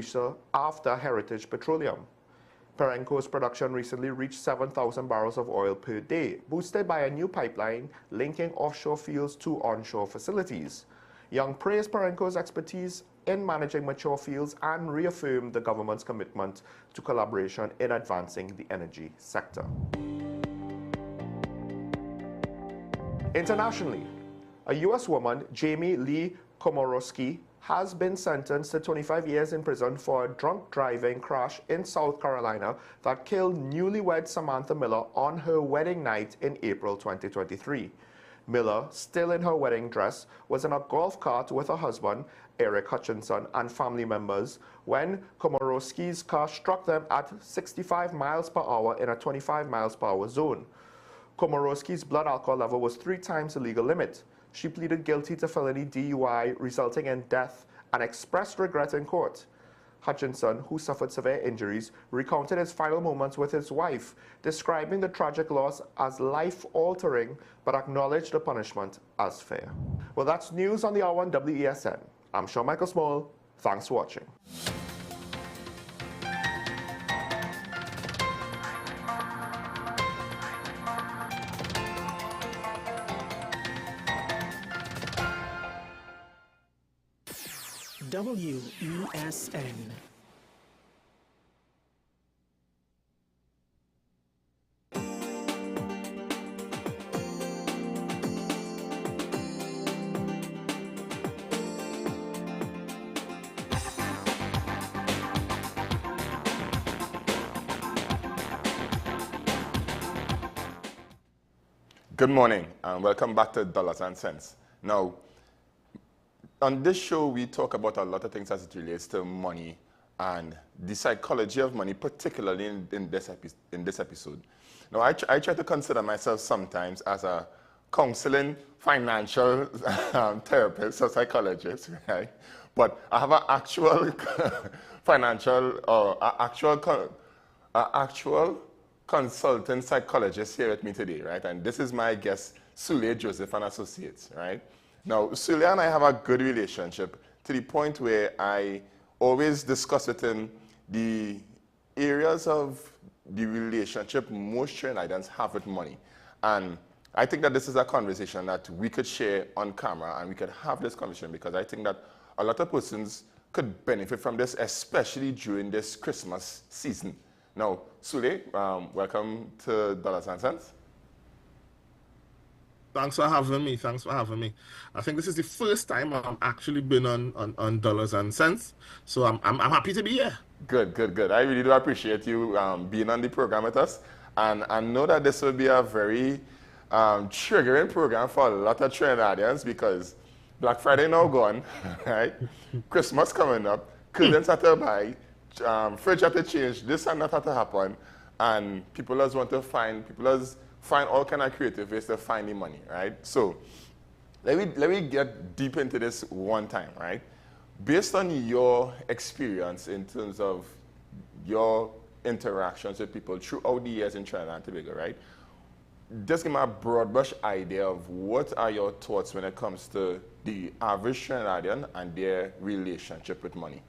producer after Heritage Petroleum. Perenco's production recently reached 7,000 barrels of oil per day, boosted by a new pipeline linking offshore fields to onshore facilities. Young praised Perenco's expertise in managing mature fields and reaffirmed the government's commitment to collaboration in advancing the energy sector. Internationally, a U.S. woman, Jamie Lee Komorowski, has been sentenced to 25 years in prison for a drunk driving crash in South Carolina that killed newlywed Samantha Miller on her wedding night in April 2023. Miller, still in her wedding dress, was in a golf cart with her husband, Eric Hutchinson, and family members when Komorowski's car struck them at 65 miles per hour in a 25 miles per hour zone. Komorowski's blood alcohol level was 3 times the legal limit. She pleaded guilty to felony DUI resulting in death and expressed regret in court. Hutchinson, who suffered severe injuries, recounted his final moments with his wife, describing the tragic loss as life-altering, but acknowledged the punishment as fair. Well, that's news on the hour on WESN. I'm Sean Michael Small. Thanks for watching. WESN. Good morning and welcome back to Dollars and Cents. Now, on this show, we talk about a lot of things as it relates to money and the psychology of money, particularly in this episode. Now, I try to consider myself sometimes as a counseling financial therapist or psychologist, right? But I have an actual financial or actual consultant psychologist here with me today, right? And this is my guest, Sule Joseph and Associates, right? Now, Sule and I have a good relationship to the point where I always discuss with him the areas of the relationship most Trinidadians have with money. And I think that this is a conversation that we could share on camera and we could have this conversation because I think that a lot of persons could benefit from this, especially during this Christmas season. Now, Sule, welcome to Dollars and Cents. Thanks for having me. Thanks for having me. I think this is the first time I've actually been on Dollars and Cents, so I'm happy to be here. Good, good, good. I really do appreciate you being on the program with us, and I know that this will be a very triggering program for a lot of Trinidadians because Black Friday now gone, right? Christmas coming up, curtains have to buy, fridge have to change, this and that have to happen, and people just want to find all kind of creative ways to find the money, right? So let me get deep into this one time, right? Based on your experience in terms of your interactions with people throughout the years in Trinidad and Tobago, right? Just give me a broad brush idea of what are your thoughts when it comes to the average Trinidadian and their relationship with money?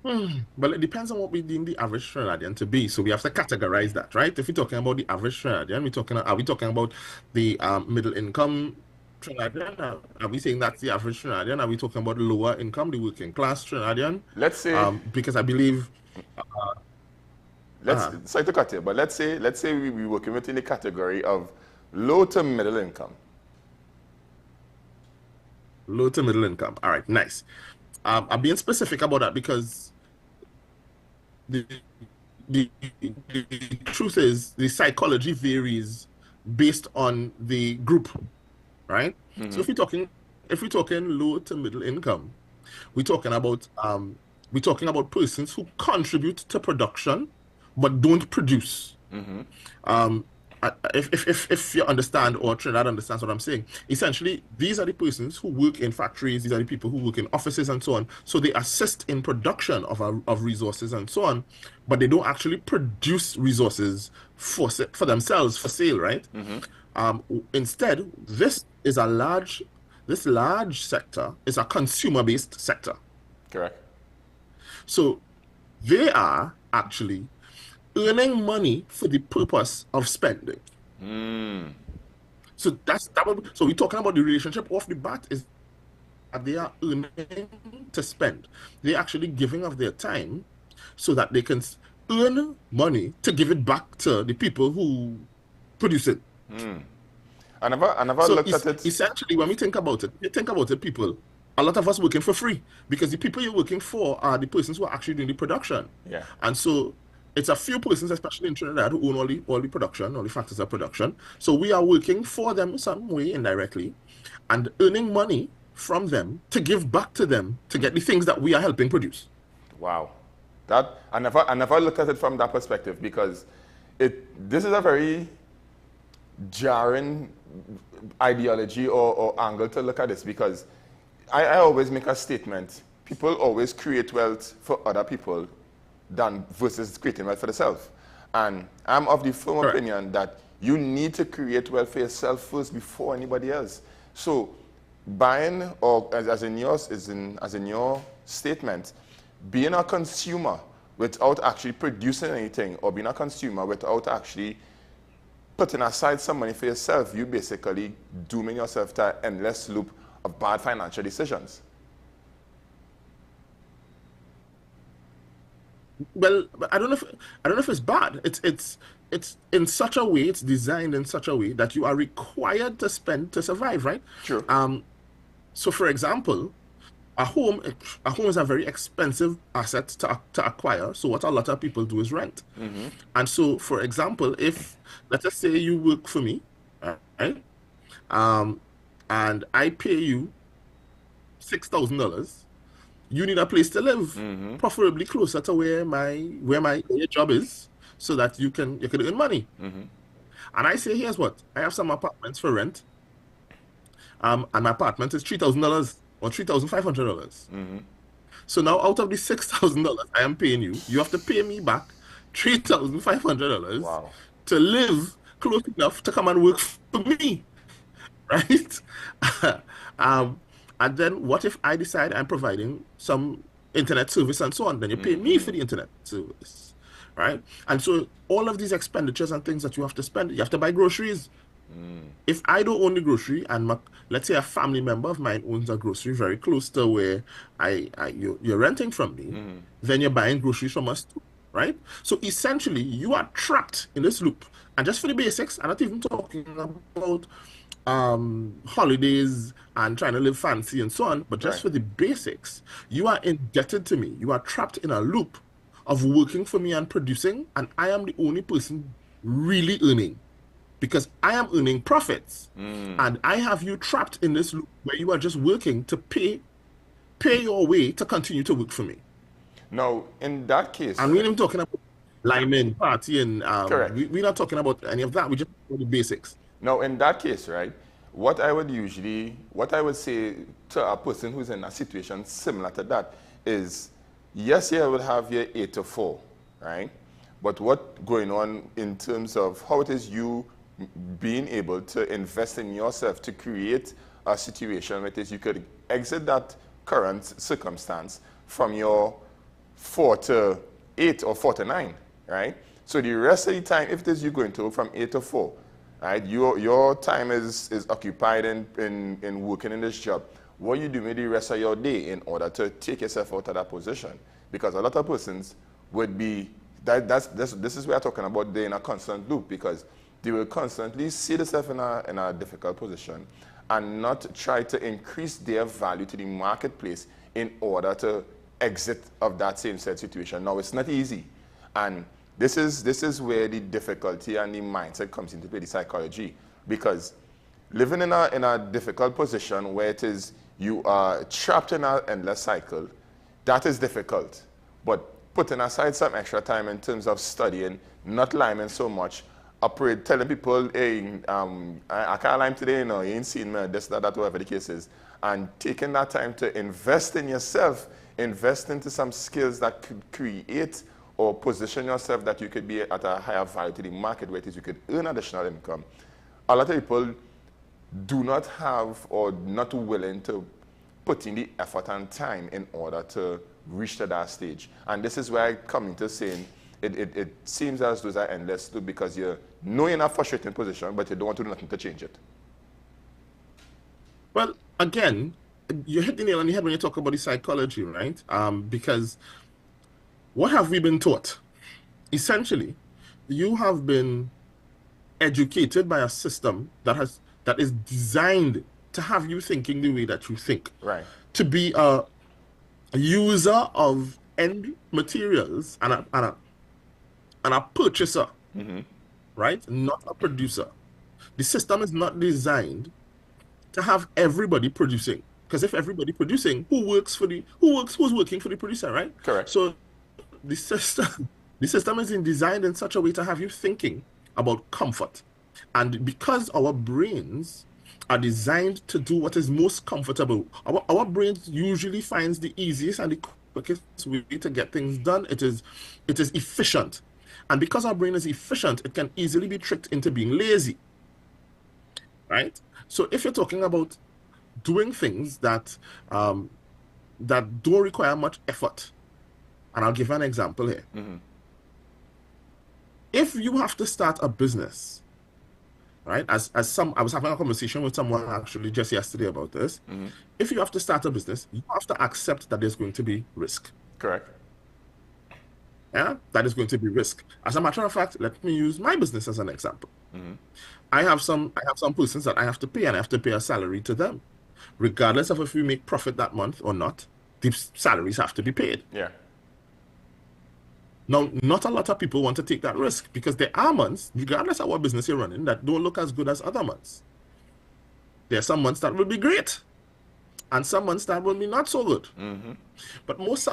Well, it depends on what we deem the average Trinidadian to be. So we have to categorize that, right? If we're talking about the average Trinidadian, are we talking about the middle income Trinidadian? Are we saying that's the average Trinidadian? Are we talking about lower income, the working class Trinidadian? Let's say because I believe. Sorry to cut you, but let's say we're working within the category of low to middle income. Low to middle income. All right, nice. I'm being specific about that because the truth is the psychology varies based on the group, right? Mm-hmm. So if we're talking low to middle income, we're talking about persons who contribute to production but don't produce. Mm-hmm. If you understand or Trinidad understands what I'm saying, essentially these are the persons who work in factories, these are the people who work in offices and so on. So they assist in production of resources and so on, but they don't actually produce resources for themselves for sale, right? Mm-hmm. Instead, this is a large this large sector is a consumer-based sector. Correct. So they are actually earning money for the purpose of spending. So so we're talking about the relationship off the bat is that they are earning to spend. They're actually giving of their time so that they can earn money to give it back to the people who produce it. I never So looked at it. essentially, when we think about it, people, a lot of us working for free because the people you're working for are the persons who are actually doing the production. Yeah. And so it's a few persons, especially in Trinidad, who own all the production, all the factors of production. So we are working for them some way indirectly and earning money from them to give back to them to get the things that we are helping produce. Wow. That I never looked at it from that perspective, because this is a very jarring ideology or angle to look at this, because I always make a statement. People always create wealth for other people than versus creating wealth for themselves. And I'm of the firm Correct. opinion that you need to create wealth for yourself first before anybody else. So buying, or as in your statement, being a consumer without actually producing anything, or being a consumer without actually putting aside some money for yourself, you basically dooming yourself to an endless loop of bad financial decisions. Well, I don't know if it's bad. It's in such a way, it's designed in such a way that you are required to spend to survive, right? True. So for example, a home is a very expensive asset to acquire. So what a lot of people do is rent. And so, for example, if let's just say you work for me, right? And I pay you $6,000, you need a place to live, preferably closer to where my job is, so that you can earn money. And I say, here's what, I have some apartments for rent. And my apartment is $3,000 or $3,500. So now, out of the $6,000 I am paying you, you have to pay me back $3,500 Wow. to live close enough to come and work for me, right? And then what if I decide I'm providing some internet service and so on? Then you pay me for the internet service, right? And so all of these expenditures and things that you have to spend, you have to buy groceries. If I don't own the grocery, and let's say a family member of mine owns a grocery very close to where you're renting from me, then you're buying groceries from us too, right? So essentially, you are trapped in this loop. And just for the basics, I'm not even talking about holidays and trying to live fancy and so on, but just Right. for the basics, you are indebted to me. You are trapped in a loop of working for me and producing, and I am the only person really earning, because I am earning profits, and I have you trapped in this loop where you are just working to pay your way to continue to work for me. Now, in that case, And we're not even talking about Lyman, party, and Correct. we're not talking about any of that. We just talking about the basics. now in that case, right, what I would say to a person who's in a situation similar to that is, yes, you will have your 8 to 4, right? But what going on in terms of how it is you being able to invest in yourself to create a situation where it is you could exit that current circumstance from your 4 to 8 or 4 to 9, right? So the rest of the time, if it is you're going to from 8 to 4, right, your time is occupied in working in this job. What you do with the rest of your day in order to take yourself out of that position? Because a lot of persons would be, this is where I'm talking about, they're in a constant loop, because they will constantly see themselves in a difficult position and not try to increase their value to the marketplace in order to exit of that same said situation. Now, it's not easy. And this is where the difficulty and the mindset comes into play, the psychology. Because living in a difficult position where it is you are trapped in an endless cycle, that is difficult. But putting aside some extra time in terms of studying, not liming so much, telling people, hey, I can't lime today, you ain't seen me, this, that, whatever the case is. And taking that time to invest in yourself, invest into some skills that could create or position yourself that you could be at a higher value to the market, where it is you could earn additional income. A lot of people do not have or not willing to put in the effort and time in order to reach to that stage. And this is where I come into saying it seems as those are endless too, because you know you're in a frustrating position, but you don't want to do nothing to change it. Well, again, you hit the nail on the head when you talk about the psychology, right? Because what have we been taught? Essentially, you have been educated by a system that is designed to have you thinking the way that you think. Right. To be a user of end materials and a purchaser, right? Not a producer. The system is not designed to have everybody producing. Because if everybody producing, who's working for the producer, right? Correct. So the system is designed in such a way to have you thinking about comfort. And because our brains are designed to do what is most comfortable, our brains usually finds the easiest and the quickest way to get things done. It is efficient. And because our brain is efficient, it can easily be tricked into being lazy. Right? So if you're talking about doing things that that don't require much effort, and I'll give you an example here. If you have to start a business, right? I was having a conversation with someone actually just yesterday about this. If you have to start a business, you have to accept that there's going to be risk. Correct. Yeah, that is going to be risk. As a matter of fact, let me use my business as an example. I have some persons that I have to pay, and I have to pay a salary to them, regardless of if we make profit that month or not. These salaries have to be paid. Yeah. Now, not a lot of people want to take that risk, because there are months, regardless of what business you're running, that don't look as good as other months. There are some months that will be great, and some months that will be not so good. But most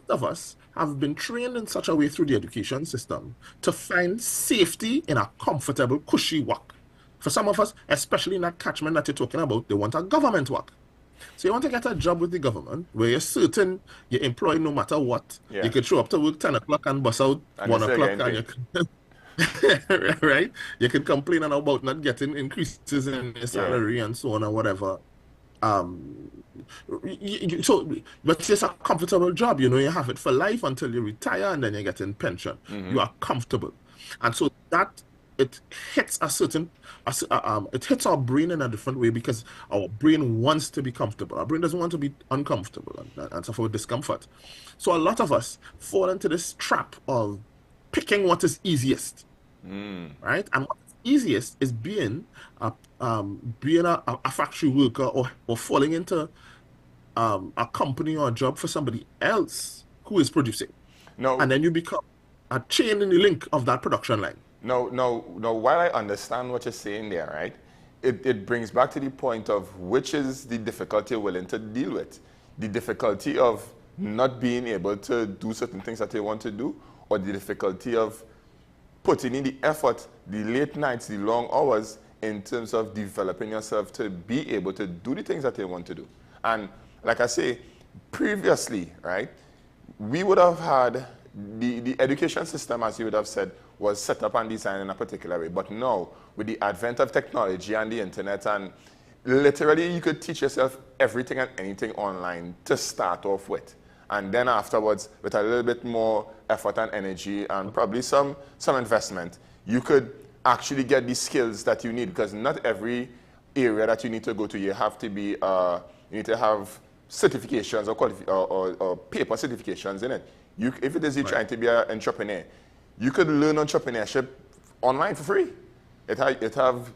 of us have been trained in such a way through the education system to find safety in a comfortable, cushy work. For some of us, especially in that catchment that you're talking about, they want a government work. So you want to get a job with the government where you're certain you're employed no matter what. Yeah. You could show up to work 10 o'clock and bus out And 1 you still o'clock, getting and you can, right? You can complain about not getting increases in your salary and so on or whatever. But it's a comfortable job, you have it for life until you retire, and then you get in pension. You are comfortable, and so that it hits it hits our brain in a different way, because our brain wants to be comfortable. Our brain doesn't want to be uncomfortable and suffer with discomfort. So a lot of us fall into this trap of picking what is easiest, right? And what is easiest is being a factory worker, or falling into a company or a job for somebody else who is producing. No. And then you become a chain in the link of that production line. No, while I understand what you're saying there, right, it brings back to the point of which is the difficulty you're willing to deal with. The difficulty of not being able to do certain things that you want to do, or the difficulty of putting in the effort, the late nights, the long hours, in terms of developing yourself to be able to do the things that you want to do. And like I say, previously, right, we would have had the education system, as you would have said, was set up and designed in a particular way. But now, with the advent of technology and the internet, and literally you could teach yourself everything and anything online to start off with. And then afterwards, with a little bit more effort and energy and probably some investment, you could actually get the skills that you need, because not every area that you need to go to, you have to be, you need to have certifications or paper certifications in it. If it is you trying to be an entrepreneur, you could learn entrepreneurship online for free. It have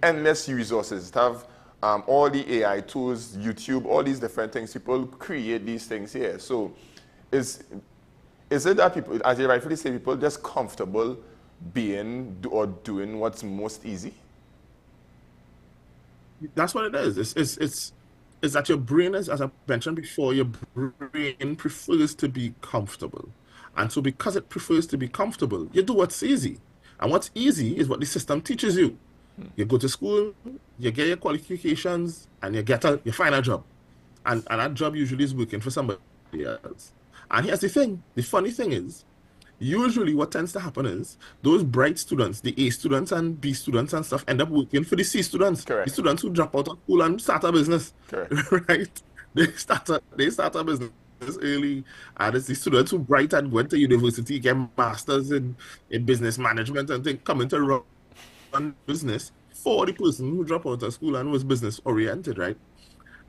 endless resources. It have all the AI tools, YouTube, all these different things. People create these things here. So is it that people, as you rightfully say, people just comfortable being or doing what's most easy? That's what it is. It's that your brain is, as I mentioned before, your brain prefers to be comfortable. And so because it prefers to be comfortable, you do what's easy. And what's easy is what the system teaches you. You go to school, you get your qualifications, and you find a job. And that job usually is working for somebody else. And here's the thing. The funny thing is, usually what tends to happen is those bright students, the A students and B students and stuff, end up working for the C students, the Correct. students who drop out of school and start a business, Correct. right? They start a business early, and it's the students who bright and went to university, get masters in business management and then come into run business for the person who dropped out of school and was business oriented, right?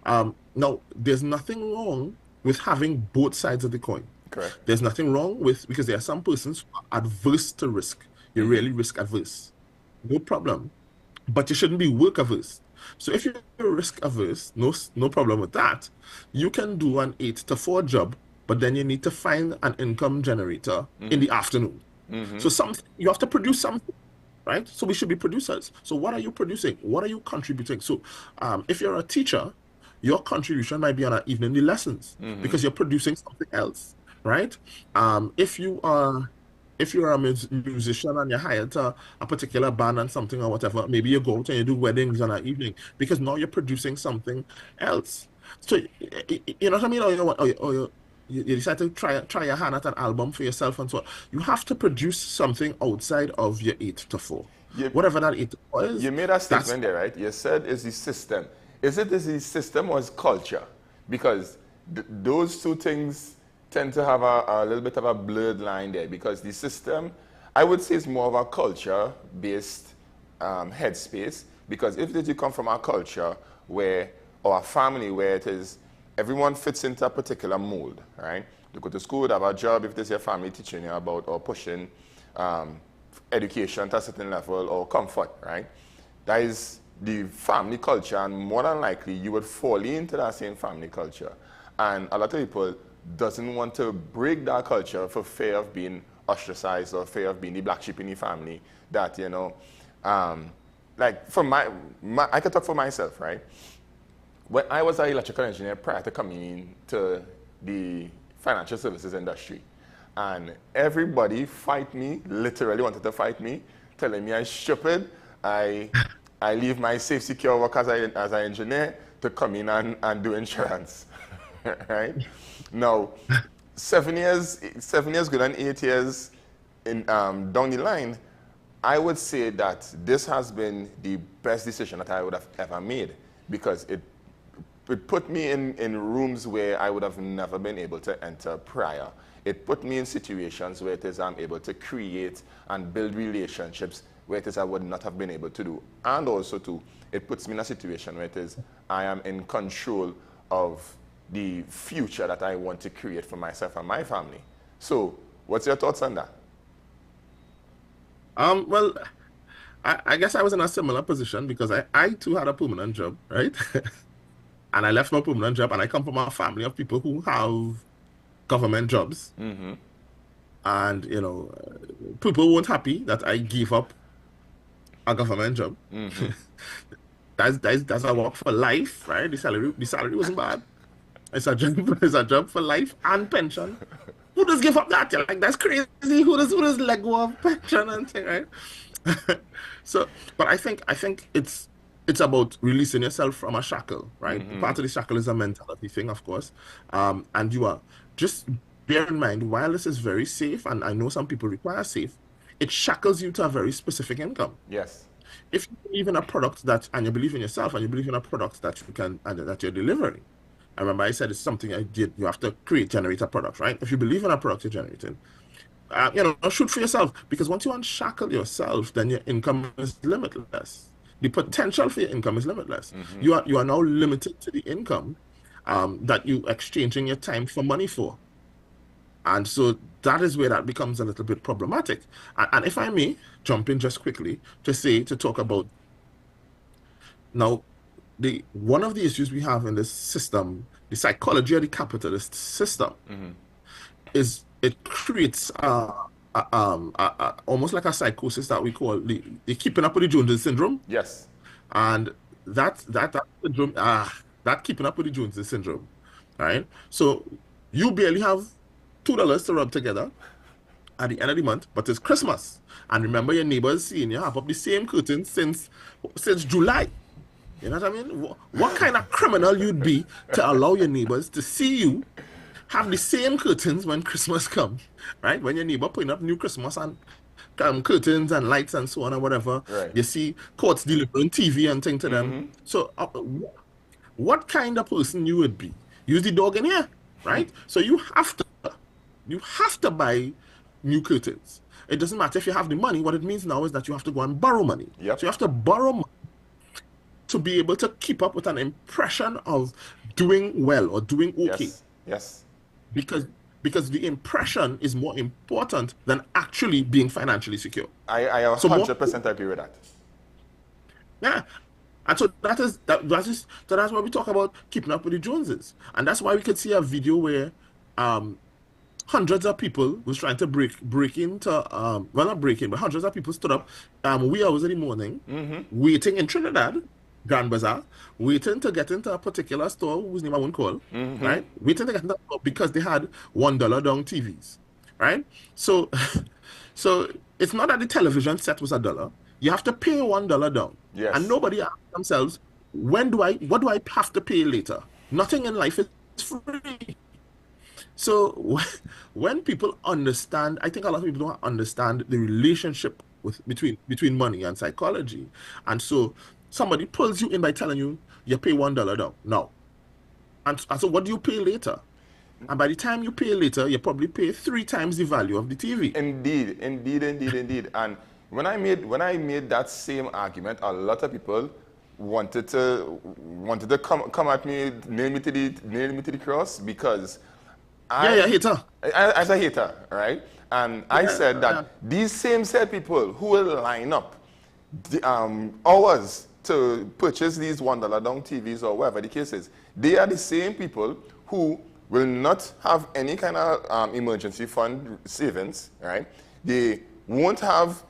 Now, there's nothing wrong with having both sides of the coin. Correct. There's nothing wrong with, because there are some persons who are adverse to risk. You're really risk adverse. No problem. But you shouldn't be work averse. So if you're risk averse, no problem with that. You can do an 8 to 4 job, but then you need to find an income generator in the afternoon. So you have to produce something, right? So we should be producers. So what are you producing? What are you contributing? So if you're a teacher, your contribution might be on an evening lessons because you're producing something else, right? If you're a musician and you're hired to a particular band and something or whatever, maybe you go out and you do weddings on an evening because now you're producing something else. So you know what I mean? Or you decide to try your hand at an album for yourself and so on. You have to produce something outside of your 8 to 4. Whatever that 8 to 4 is. You made a statement there, right? You said it's the system. Is it the system or is culture? Because those two things tend to have a little bit of a blurred line there, because the system, I would say, is more of a culture-based headspace, because if you come from a culture where, or a family where it is, everyone fits into a particular mold, right? You go to school, have a job, if there's your family teaching you about or pushing education to a certain level or comfort, right? That is the family culture, and more than likely you would fall into that same family culture. And a lot of people doesn't want to break that culture for fear of being ostracized or fear of being the black sheep in the family. That, you know, like for I can talk for myself, right? When I was an electrical engineer prior to coming into the financial services industry, and everybody fight me, literally wanted to fight me, telling me I'm stupid. I leave my safe, secure work as an engineer to come in and do insurance, right? Now, 7 years good and 8 years down the line, I would say that this has been the best decision that I would have ever made, because it put me in rooms where I would have never been able to enter prior. It put me in situations where it is I'm able to create and build relationships where it is I would not have been able to do. And also too, it puts me in a situation where it is I am in control of the future that I want to create for myself and my family. So, what's your thoughts on that? Well, I guess I was in a similar position because I too had a permanent job, right? And I left my permanent job, and I come from a family of people who have government jobs. And, you know, people weren't happy that I gave up a government job. That's a work for life, right? The salary wasn't bad. It's a job for life and pension. Who does give up that? You're like, that's crazy. Who does let go of pension and thing, right? So, but I think it's about releasing yourself from a shackle, right? Part of the shackle is a mentality thing, of course. And you are just bear in mind, while this is very safe, and I know some people require safe, it shackles you to a very specific income. Yes. If you believe in a product and you believe in yourself, and you believe in a product that you can and that you're delivering. I remember I said it's something I did. You have to generate a product, right? If you believe in a product you're generating, shoot for yourself, because once you unshackle yourself, then your income is limitless. The potential for your income is limitless. You are now limited to the income that you exchanging your time for money for. And so that is where that becomes a little bit problematic. And if I may jump in just quickly to talk about now, one of the issues we have in this system, the psychology of the capitalist system, is it creates almost like a psychosis that we call the keeping up with the Joneses syndrome. Yes. And that syndrome, that keeping up with the Joneses syndrome, right? So you barely have $2 to rub together at the end of the month, but it's Christmas, and remember your neighbors seeing you have up the same curtains since July. You know what I mean? What kind of criminal you'd be to allow your neighbors to see you have the same curtains when Christmas comes, right? When your neighbor putting up new Christmas and curtains and lights and so on and whatever. Right. You see courts delivering TV and things to them. So what kind of person you would be? Use the dog in here, right? So you have to buy new curtains. It doesn't matter if you have the money. What it means now is that you have to go and borrow money. Yep. So you have to borrow money to be able to keep up with an impression of doing well or doing okay. Yes. Because the impression is more important than actually being financially secure. I 100% agree with that. Yeah. And so that's why we talk about keeping up with the Joneses. And that's why we could see a video where hundreds of people was trying to break into well, not break in, but hundreds of people stood up wee hours in the morning, waiting in Trinidad, Grand Bazaar, waiting to get into a particular store whose name I won't call, right? Waiting to get into because they had $1 down TVs, right? So it's not that the television set was $1. You have to pay $1 down. Yes. And nobody asks themselves, what do I have to pay later? Nothing in life is free. So when people understand, I think a lot of people don't understand the relationship between money and psychology. And so somebody pulls you in by telling you pay $1 down. No. And so what do you pay later? And by the time you pay later, you probably pay 3 times the value of the TV. Indeed. And when I made that same argument, a lot of people wanted to come at me, nail me to the cross, because hater. As a hater, right? And I said that these same said people who will line up the, hours to purchase these $1 down TVs or whatever the case is, they are the same people who will not have any kind of emergency fund savings, right? They won't have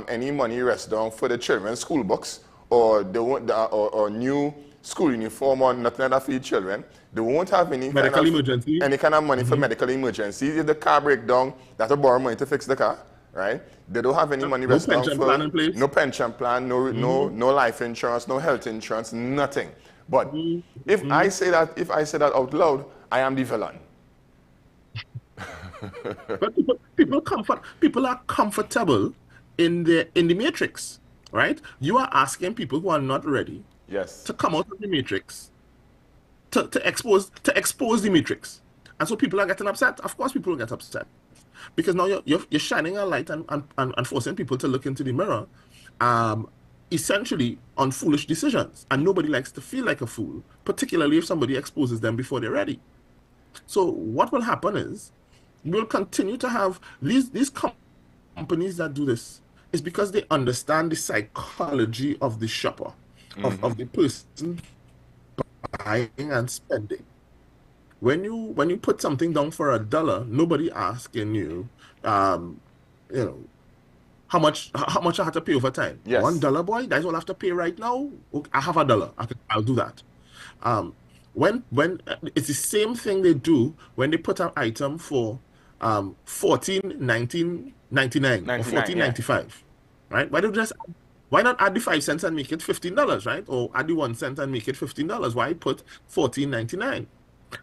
any money rest down for the children's school books, or they won't, or new school uniform or nothing like that for the children. They won't have any medical emergency. Any kind of money for medical emergencies. If the car breaks down, they have to borrow money to fix the car, right? They don't have any money rest down for plan in place. No pension plan, no life insurance, no health insurance, nothing. But if I say that out loud, I am the villain. But people are comfortable in the matrix, right? You are asking people who are not ready to come out of the matrix, to expose the matrix. And so people are getting upset. Of course people get upset. Because now you're shining a light and forcing people to look into the mirror, essentially on foolish decisions. And nobody likes to feel like a fool, particularly if somebody exposes them before they're ready. So what will happen is we'll continue to have these companies that do this is because they understand the psychology of the shopper, of the person buying and spending. When you put something down for $1, nobody asking you, how much I have to pay over time. Yes. $1, boy, that's all I have to pay right now. Okay, I have $1. I'll do that. When it's the same thing they do when they put an item for $14.99 or $14.95, right? Why not add the 5 cents and make it $15, right? Or add the 1 cent and make it $15? Why put $14.99?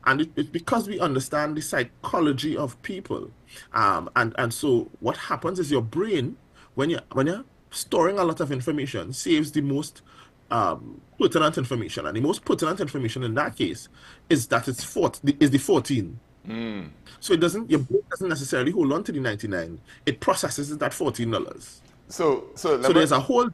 And it's because we understand the psychology of people, and so what happens is your brain, when you're storing a lot of information, saves the most pertinent information, and the most pertinent information in that case is that it's the 14. So your brain doesn't necessarily hold on to the 99; it processes it at $14. So there's a whole.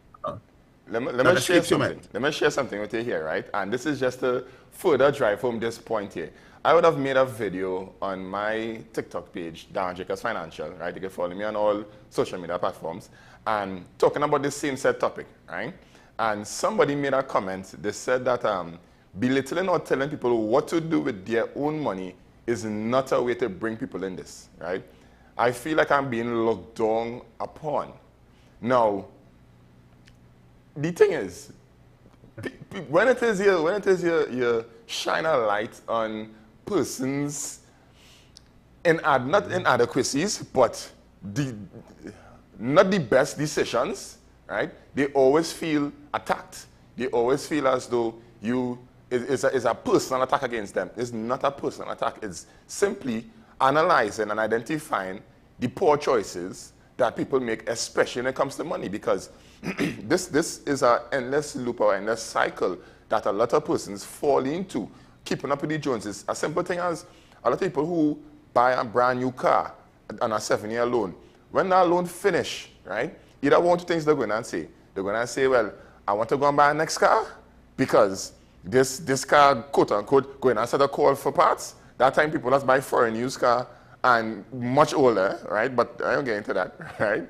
Let me share something. Let me share something with you here, right? And this is just to further drive home this point here. I would have made a video on my TikTok page, Darren Jacobs Financial, right? You can follow me on all social media platforms, and talking about the same set topic, right? And somebody made a comment. They said that belittling or telling people what to do with their own money is not a way to bring people in this, right? I feel like I'm being looked down upon. Now, the thing is, when it is you shine a light on persons not inadequacies, but not the best decisions, right? They always feel attacked. They always feel as though is a personal attack against them. It's not a personal attack. It's simply analyzing and identifying the poor choices that people make, especially when it comes to money, because this is an endless loop or endless cycle that a lot of persons fall into. Keeping up with the Joneses. A simple thing as a lot of people who buy a brand new car on a 7-year loan, when that loan finish, right, either one of two things they're going to say. They're going to say, well, I want to go and buy a next car because this car, quote unquote, going to set a call for parts. That time people just buy foreign used car and much older, right? But I don't get into that, right?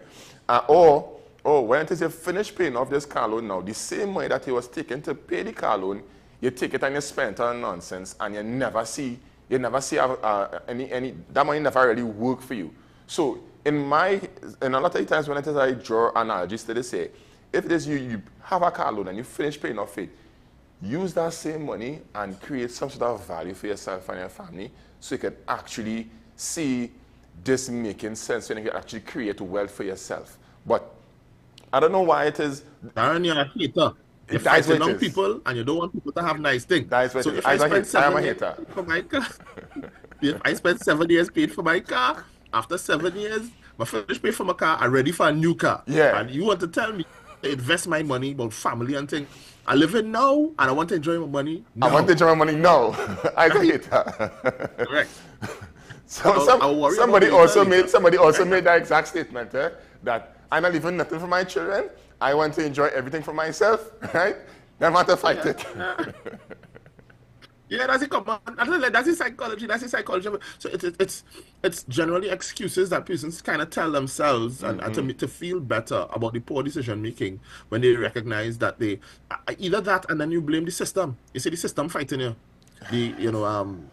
Or when it is you finish paying off this car loan now, the same money that you was taking to pay the car loan, you take it and you spend it on nonsense, and you never see any that money never really work for you. So in a lot of times when it is I draw analogies to this, say, if it is you have a car loan and you finish paying off it, use that same money and create some sort of value for yourself and your family, so you can actually see this making sense, and you can actually create wealth for yourself. But I don't know why it is. Darren, you're a hater. You're fighting on people, and you don't want people to have nice things. So if I spend 7 years for my car, if I spend 7 years paid for my car, after 7 years, my finish pay for my car, I'm ready for a new car. Yeah. And you want to tell me to invest my money about family and things. I live in now, and I want to enjoy my money now. I want to enjoy my money now. I hate that. Correct. Somebody also made that exact statement, that I'm not leaving nothing for my children. I want to enjoy everything for myself, right? No matter fight it. Yeah, that's it. That's his psychology. That's his psychology. So it's generally excuses that persons kind of tell themselves and to feel better about the poor decision making when they recognize that they either that, and then you blame the system. You see the system fighting you. And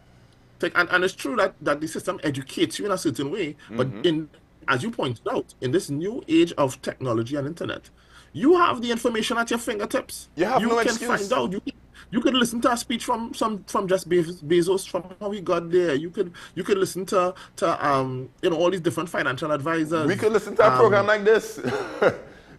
it's true that the system educates you in a certain way, but as you pointed out, in this new age of technology and internet, you have the information at your fingertips. You have no can excuse. Find out. You could listen to a speech from Jeff Bezos, from how he got there. You could listen to all these different financial advisors. We could listen to a program like this.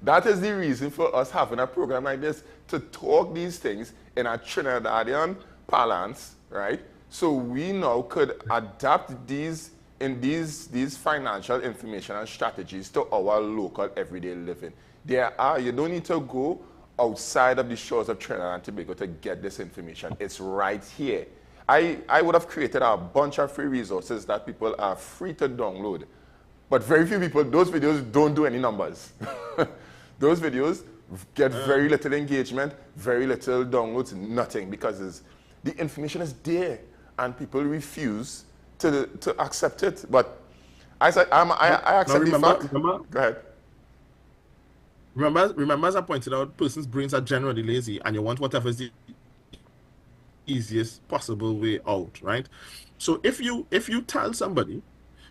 That is the reason for us having a program like this, to talk these things in a Trinidadian parlance, right? So we now could adapt these financial information and strategies to our local everyday living. You don't need to go outside of the shores of Trinidad and Tobago to get this information. It's right here. I would have created a bunch of free resources that people are free to download. But very few people, those videos don't do any numbers. Those videos get very little engagement, very little downloads, nothing, because the information is there and people refuse to accept it. But I accept the fact. Go ahead. Remember, as I pointed out, persons' brains are generally lazy, and you want whatever is the easiest possible way out, right? So if you tell somebody,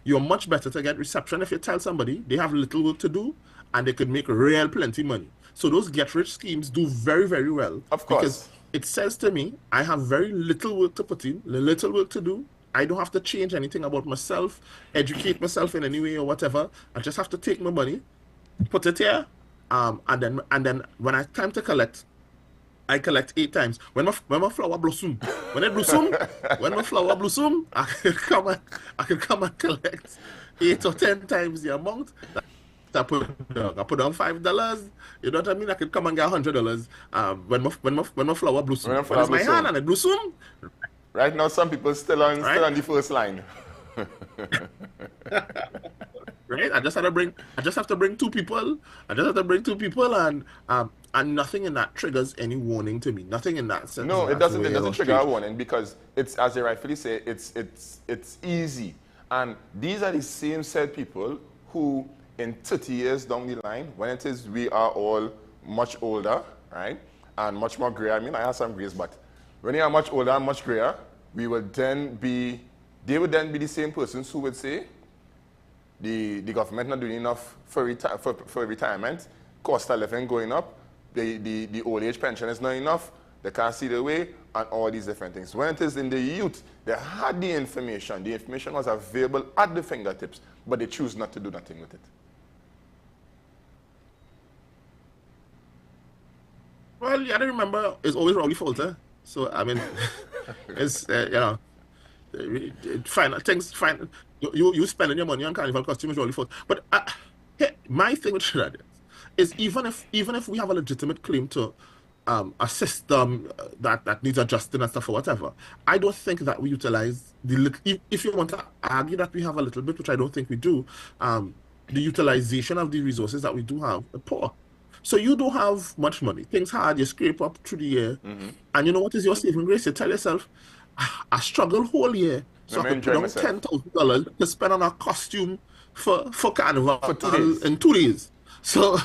you're much better to get reception if you tell somebody they have little work to do and they could make real plenty money. So those get-rich schemes do very, very well. Of course. Because it says to me, I have very little work to put in, little work to do. I don't have to change anything about myself, educate myself in any way or whatever. I just have to take my money, put it here, and then when I time to collect, I collect 8 times. When my flower blossom, when my flower blossom, I can come and collect 8 or 10 times the amount that I put down. I put down $5. You know what I mean? I can come and get $100 when my flower blossom. When it's my hand and it blossom. Right now, some people still on the first line. Right? I just have to bring 2 people. And nothing in that triggers any warning to me. Nothing in that sense. No, it doesn't. It doesn't trigger a warning, because it's, as you rightfully say, it's easy. And these are the same said people who, in 30 years down the line, when it is we are all much older, right, and much more gray. I mean, I have some grays, but when you are much older and much grayer, they would then be the same persons who would say the government not doing enough for retirement, cost of living going up, the old age pension is not enough, they can't see the way, and all these different things. When it is in the youth, they had the information was available at the fingertips, but they choose not to do nothing with it. Well, you gotta remember, it's always Rowley fault, So I mean, it's fine things. Fine, you spending your money on carnival costumes really for. But hey, my thing with Trinidad is even if we have a legitimate claim to a system that needs adjusting and stuff or whatever, I don't think that we utilize if you want to argue that we have a little bit, which I don't think we do, the utilization of the resources that we do have are poor. So you don't have much money. Things hard, you scrape up through the year. And you know what is your saving grace? You tell yourself, I struggle whole year. So I could put down $10,000 to spend on a costume for carnival For 2 days. in 2 days. So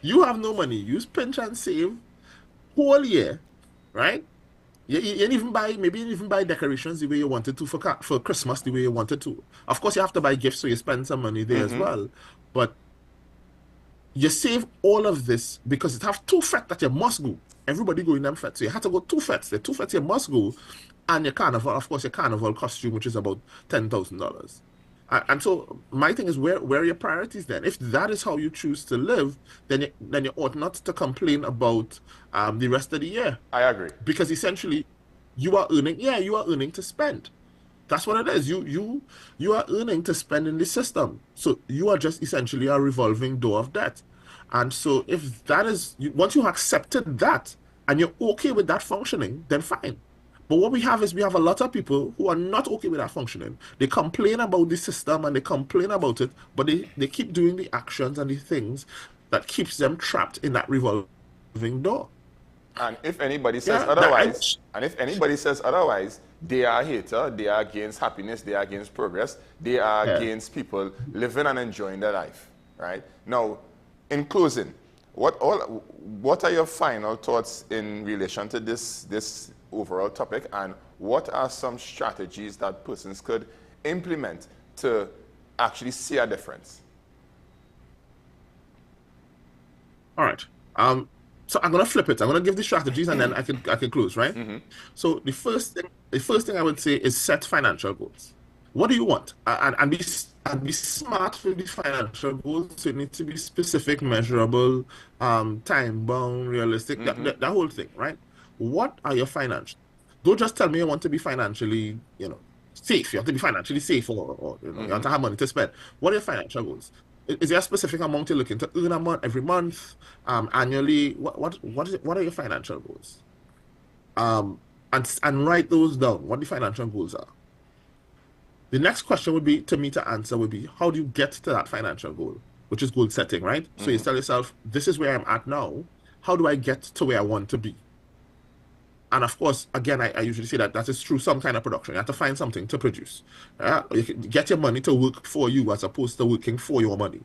you have no money. You pinch and save whole year, right? You didn't even buy, maybe you didn't even buy decorations the way you wanted to for Christmas the way you wanted to. Of course, you have to buy gifts, so you spend some money there as well. But you save all of this because it have two fets that you must go. Everybody go in them fets. So you have to go two fets. The two fets you must go. And your carnival, of course, your carnival costume, which is about $10,000. And so my thing is, where are your priorities then? If that is how you choose to live, then you ought not to complain about the rest of the year. I agree. Because essentially, you are earning to spend. That's what it is. You are earning to spend in the system. So you are just essentially a revolving door of debt. And so if that is, once you accepted that and you're okay with that functioning, then fine. But what we have a lot of people who are not okay with that functioning. They complain about the system and they complain about it, but they keep doing the actions and the things that keeps them trapped in that revolving door. And if anybody says otherwise, they are a hater, they are against happiness, they are against progress, they are against people living and enjoying their life, right? Now, in closing, what are your final thoughts in relation to this overall topic, and what are some strategies that persons could implement to actually see a difference? All right. So I'm gonna flip it. I'm gonna give the strategies and then I can close, right? So the first thing I would say is set financial goals. What do you want? And be smart with the financial goals. So it needs to be specific, measurable, time bound, realistic. That whole thing, right? What are your financials? Don't just tell me you want to be financially, safe. You have to be financially safe, or you have to have money to spend. What are your financial goals? Is there a specific amount you're looking to earn every month, annually? What are your financial goals? And write those down. What the financial goals are. The next question would be, to me to answer, would be, how do you get to that financial goal, which is goal setting, right? So you tell yourself, this is where I'm at now. How do I get to where I want to be? And of course, again, I usually say that is through some kind of production. You have to find something to produce. You can get your money to work for you as opposed to working for your money.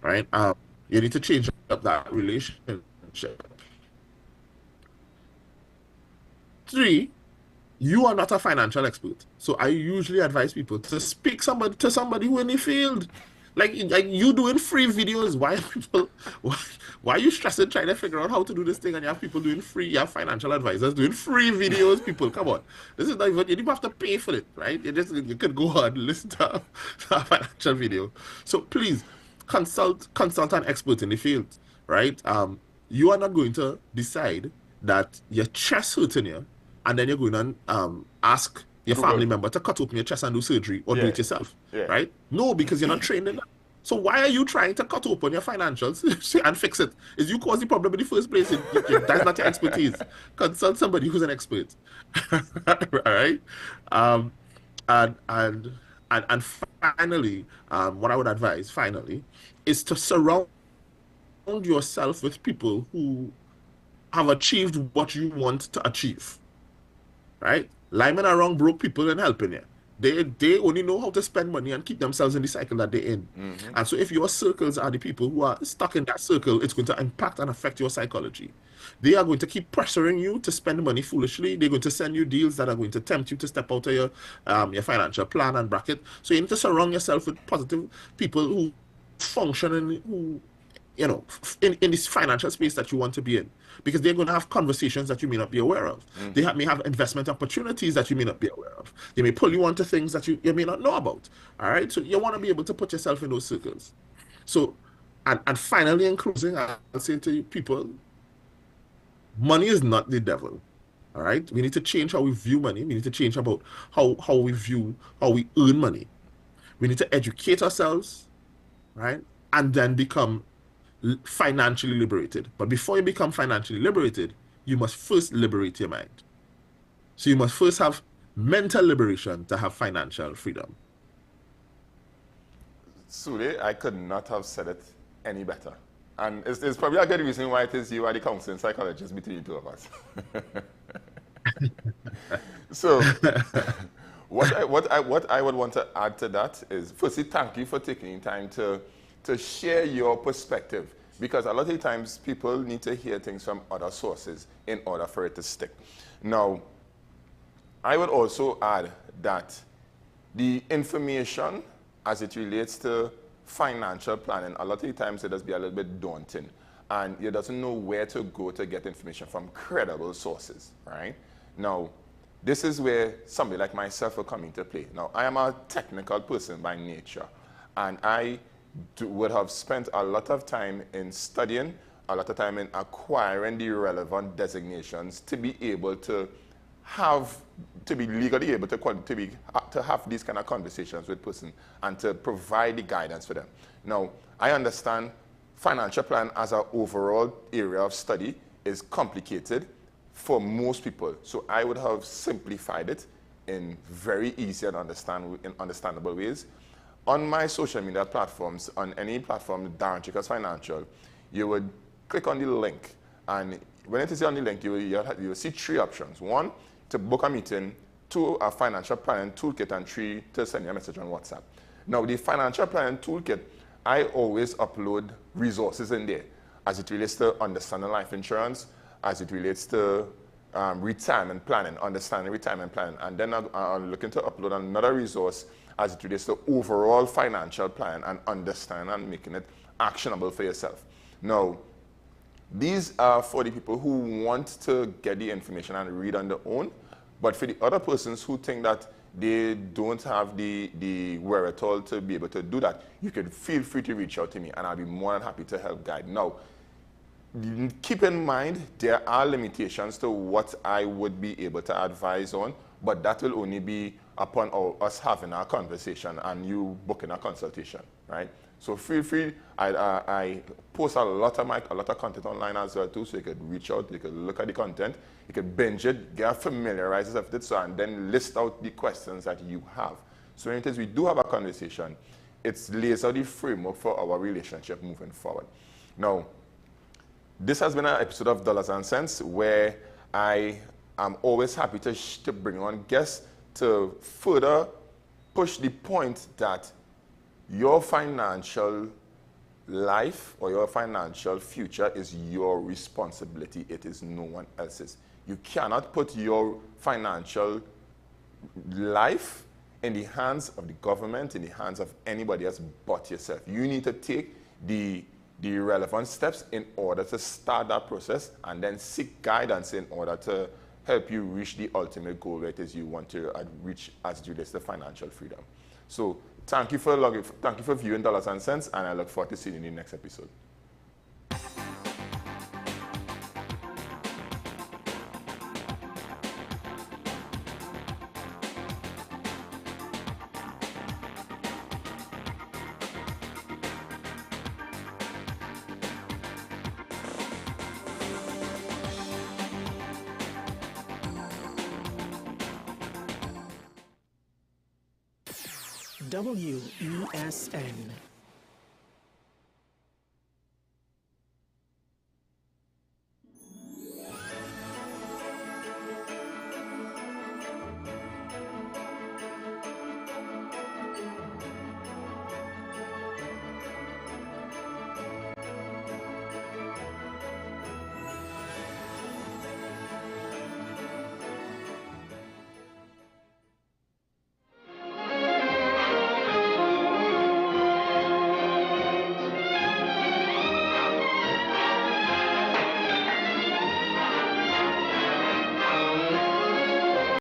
Right? You need to change up that relationship. 3, you are not a financial expert. So I usually advise people to speak to somebody who in the field. Like you doing free videos. Why are you stressing trying to figure out how to do this thing, and you have people doing free, you have financial advisors doing free videos? People, come on. This is not even, you don't have to pay for it, right? You could go on and listen to a financial video. So please consult an expert in the field, right? You are not going to decide that your chest hurting you, and then you're going to ask your family member to cut open your chest and do surgery, or do it yourself, right? No, because you're not trained in that. So why are you trying to cut open your financials and fix it? Is you cause the problem in the first place? That's not your expertise. Consult somebody who's an expert. All right? And finally, what I would advise, is to surround yourself with people who have achieved what you want to achieve. Right? Liming around broke people and helping you. They only know how to spend money and keep themselves in the cycle that they're in. And so if your circles are the people who are stuck in that circle, it's going to impact and affect your psychology. They are going to keep pressuring you to spend money foolishly. They're going to send you deals that are going to tempt you to step out of your financial plan and bracket. So you need to surround yourself with positive people who function in this financial space that you want to be in, because they're going to have conversations that you may not be aware of. They may have investment opportunities that you may not be aware of. They may pull you onto things that you may not know about. All right, so you want to be able to put yourself in those circles. So, and finally, in closing, I'll say to you people, Money is not the devil. All right. We need to change how we view money. We need to change about how we view how we earn money. We need to educate ourselves, right? And then become financially liberated. But before you become financially liberated, you must first liberate your mind. So you must first have mental liberation to have financial freedom. Sule, I could not have said it any better. And it's probably a good reason why it is you are the counseling psychologist between the two of us. So, what I would want to add to that is, firstly, thank you for taking time to share your perspective. Because a lot of times people need to hear things from other sources in order for it to stick. Now, I would also add that the information as it relates to financial planning, a lot of times it does be a little bit daunting. And you doesn't know where to go to get information from credible sources, right? Now, this is where somebody like myself will come into play. Now, I am a technical person by nature, and I would have spent a lot of time in studying, a lot of time in acquiring the relevant designations to be able to be legally able to have these kind of conversations with person and to provide the guidance for them. Now, I understand financial plan as an overall area of study is complicated for most people. So I would have simplified it in very easy and understandable ways. On my social media platforms, on any platform, Darren Chickers Financial, you would click on the link. And when it is on the link, you will see three options. One, to book a meeting. Two, a financial planning toolkit. And three, to send you a message on WhatsApp. Now, the financial planning toolkit, I always upload resources in there as it relates to understanding life insurance, as it relates to retirement planning, understanding retirement planning. And then I'm looking to upload another resource as it relates to overall financial plan and understanding and making it actionable for yourself. Now, these are for the people who want to get the information and read on their own, but for the other persons who think that they don't have the wherewithal to be able to do that, you can feel free to reach out to me and I'll be more than happy to help guide. Now, keep in mind, there are limitations to what I would be able to advise on, but that will only be upon us having our conversation and you booking a consultation, right? So feel free. I post a lot of content online as well too, so you could reach out, you could look at the content, you could binge it, get familiarized with it, and then list out the questions that you have. So when it is we do have a conversation, it lays out the framework for our relationship moving forward. Now, this has been an episode of Dollars and Cents where I am always happy to bring on guests to further push the point that your financial life or your financial future is your responsibility. It is no one else's. You cannot put your financial life in the hands of the government, in the hands of anybody else but yourself. You need to take the relevant steps in order to start that process and then seek guidance in order to help you reach the ultimate goal that is you want to reach as it relates to financial freedom. So thank you for viewing Dollars and Cents, and I look forward to seeing you in the next episode. WESN.